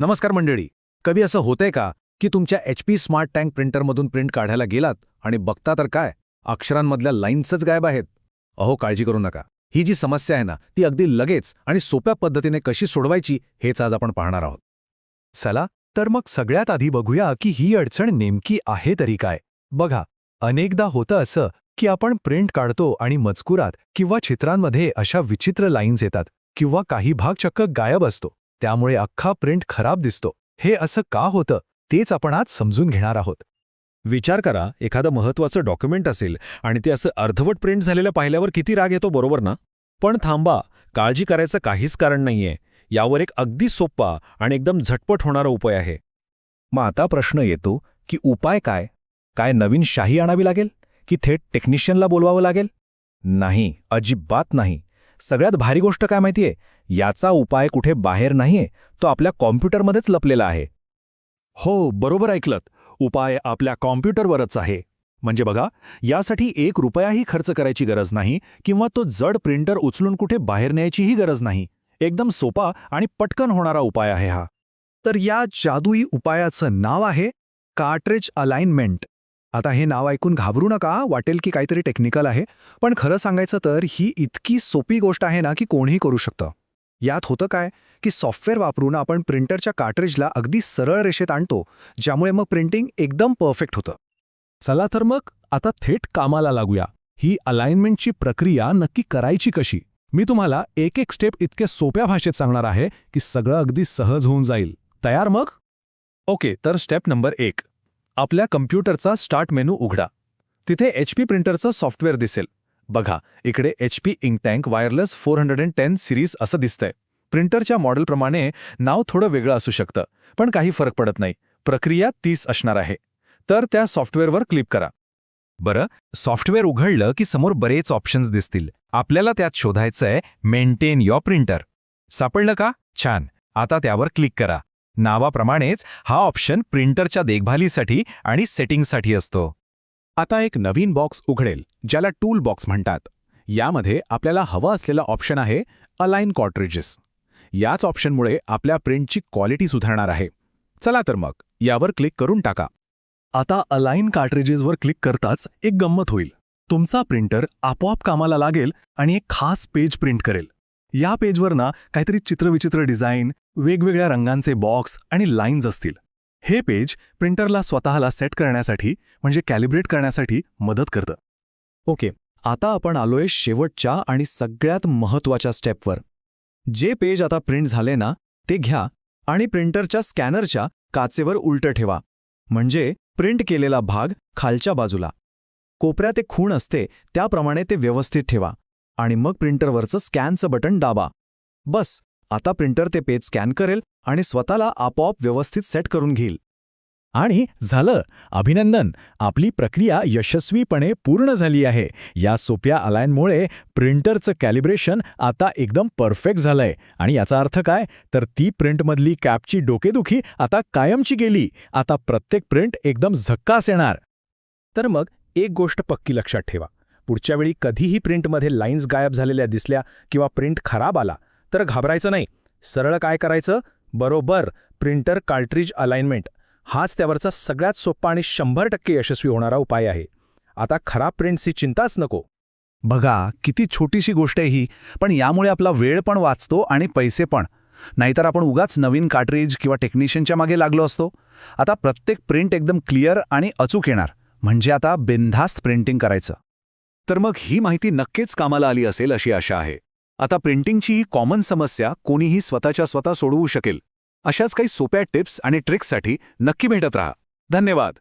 नमस्कार मंडळी. कधी असं होतंय का की तुमच्या HP स्मार्ट टँक प्रिंटरमधून प्रिंट काढायला गेलात आणि बघता तर काय, अक्षरांमधल्या लाईन्सच गायब आहेत? अहो, काळजी करू नका. ही जी समस्या आहे ना, ती अगदी लगेच आणि सोप्या पद्धतीने कशी सोडवायची हेच आज आपण पाहणार आहोत. चला तर मग सगळ्यात आधी बघूया की ही अडचण नेमकी आहे तरी काय. बघा, अनेकदा होतं असं की आपण प्रिंट काढतो आणि मजकुरात किंवा चित्रांमध्ये अशा विचित्र लाईन्स येतात किंवा काही भाग चक्क गायब असतो. त्यामुळे अख्खा प्रिंट खराब दिसतो. हे असं का होतं तेच आपण आज समजून घेणार आहोत. विचार करा, एखादं महत्त्वाचं डॉक्युमेंट असेल आणि ते असं अर्धवट प्रिंट झालेलं पाहिल्यावर किती राग येतो, बरोबर ना? पण थांबा, काळजी करायचं काहीच कारण नाहीये. यावर एक अगदी सोपा आणि एकदम झटपट होणारा उपाय आहे. मग आता प्रश्न येतो की उपाय काय? काय नवीन शाही आणावी लागेल की थेट टेक्निशियनला बोलवावं लागेल? नाही, अजिबात नाही. सगळ्यात भारी गोष्ट काय माहितीये? याचा उपाय कुठे बाहेर नाहीये, तो आपल्या कॉम्प्युटरमध्येच लपलेला आहे. हो, बरोबर ऐकलत. उपाय आपल्या कॉम्प्युटरवरच आहे. म्हणजे बघा, यासाठी ₹1ही खर्च करायची गरज नाही किंवा तो जड प्रिंटर उचलून कुठे बाहेर न्यायचीही गरज नाही. एकदम सोपा आणि पटकन होणारा उपाय आहे हा. तर या जादुई उपायाचं नाव आहे कार्ट्रिज अलाइनमेंट. आता हे नाव ऐकून घाबरू नका, वाटेल की काहीतरी टेक्निकल आहे. पण खरं सांगायचं तर ही इतकी सोपी गोष्ट आहे ना की कोणीही करू शकतं. यात होतं काय की सॉफ्टवेअर वापरून आपण प्रिंटरच्या कार्ट्रिजला अगदी सरळ रेषेत आणतो, ज्यामुळे मग प्रिंटिंग एकदम परफेक्ट होतं. चला तर मग आता थेट कामाला लागूया. ही अलाइनमेंटची प्रक्रिया नक्की करायची कशी? मी तुम्हाला एक एक स्टेप इतके सोप्या भाषेत सांगणार आहे की सगळं अगदी सहज होऊन जाईल. तयार मग? ओके, तर स्टेप नंबर 1. आपल्या कम्प्युटरचा स्टार्ट मेनू उघडा. तिथे HP प्रिंटरचं सॉफ्टवेअर दिसेल. बघा, इकडे HP इंकटँक वायरलेस 410 सिरीज असं दिसतंय. प्रिंटरच्या मॉडेलप्रमाणे नाव थोडं वेगळं असू शकतं, पण काही फरक पडत नाही. प्रक्रिया 30 असणार आहे. तर त्या सॉफ्टवेअरवर क्लिक करा. बरं, सॉफ्टवेअर उघडलं की समोर बरेच ऑप्शन्स दिसतील. आपल्याला त्यात शोधायचंय मेंटेन युअर प्रिंटर. सापडलं का? छान. आता त्यावर क्लिक करा. नावाप्रमाणेच हा ऑप्शन प्रिंटरच्या देखभालीसाठी आणि सेटिंगसाठी असतो. आता एक नवीन बॉक्स उघडेल, ज्याला टूल बॉक्स म्हणतात. यामध्ये आपल्याला हवं असलेला ऑप्शन आहे अलाइन कार्ट्रिजेस. याच ऑप्शनमुळे आपल्या प्रिंटची क्वालिटी सुधारणार आहे. चला तर मग यावर क्लिक करून टाका. आता अलाइन कार्ट्रिजेसवर क्लिक करताच एक गंमत होईल. तुमचा प्रिंटर आपोआप कामाला लागेल आणि एक खास पेज प्रिंट करेल. या पेजवर ना काहीतरी चित्रविचित्र डिझाईन, वेगवेगळ्या रंगांचे बॉक्स आणि लाईन्स असतील. हे पेज प्रिंटरला स्वतःला सेट करण्यासाठी म्हणजे कॅलिब्रेट करण्यासाठी मदत करतं. ओके, आता आपण आलोय शेवटच्या आणि सगळ्यात महत्त्वाच्या स्टेपवर. जे पेज आता प्रिंट झाले ना, ते घ्या आणि प्रिंटरच्या स्कॅनरच्या काचेवर उलटं ठेवा. म्हणजे प्रिंट केलेला भाग खालच्या बाजूला. कोपऱ्यात एक खूण असते, त्याप्रमाणे ते व्यवस्थित ठेवा आणि मग प्रिंटरवरचं स्कॅनचं बटन दाबा. बस, आता प्रिंटर ते पेज स्कॅन करेल आणि स्वतःला आपोआप व्यवस्थित सेट करून घेईल. आणि झालं. अभिनंदन, आपली प्रक्रिया यशस्वीपणे पूर्ण झाली आहे. या सोप्या अलाइनमुळे प्रिंटरचं कॅलिब्रेशन आता एकदम परफेक्ट झालंय. आणि याचा अर्थ काय? तर ती प्रिंटमधली कॅपची डोकेदुखी आता कायमची गेली. आता प्रत्येक प्रिंट एकदम झक्कास येणार. तर मग एक गोष्ट पक्की लक्षात ठेवा. पुढच्या वेळी कधीही प्रिंटमध्ये लाईन्स गायब झालेल्या दिसल्या किंवा प्रिंट खराब आला तर घाबरायचं नाही. सरळ काय करायचं? बरोबर प्रिंटर कार्ट्रिज अलाइनमेंट हाच त्यावरचा सगळ्यात सोपा आणि 100% यशस्वी होणारा उपाय आहे. आता खराब प्रिंटची चिंताच नको. बघा, किती छोटीशी गोष्ट आहे ही, पण यामुळे आपला वेळ पण वाचतो आणि पैसे पण. नाहीतर आपण उगाच नवीन कार्ट्रिज किंवा टेक्निशियनच्या मागे लागलो असतो. आता प्रत्येक प्रिंट एकदम क्लिअर आणि अचूक येणार. म्हणजे आता बिनधास्त प्रिंटिंग करायचं. तर मग ही माहिती नक्कीच कामाला आली असेल अशी आशा आहे. आता प्रिंटिंगची ही कॉमन समस्या कोणीही स्वतःच्या स्वतः सोडवू शकेल. अशाच काही सोप्या टिप्स आणि ट्रिक्ससाठी नक्की भेटत राहा. धन्यवाद.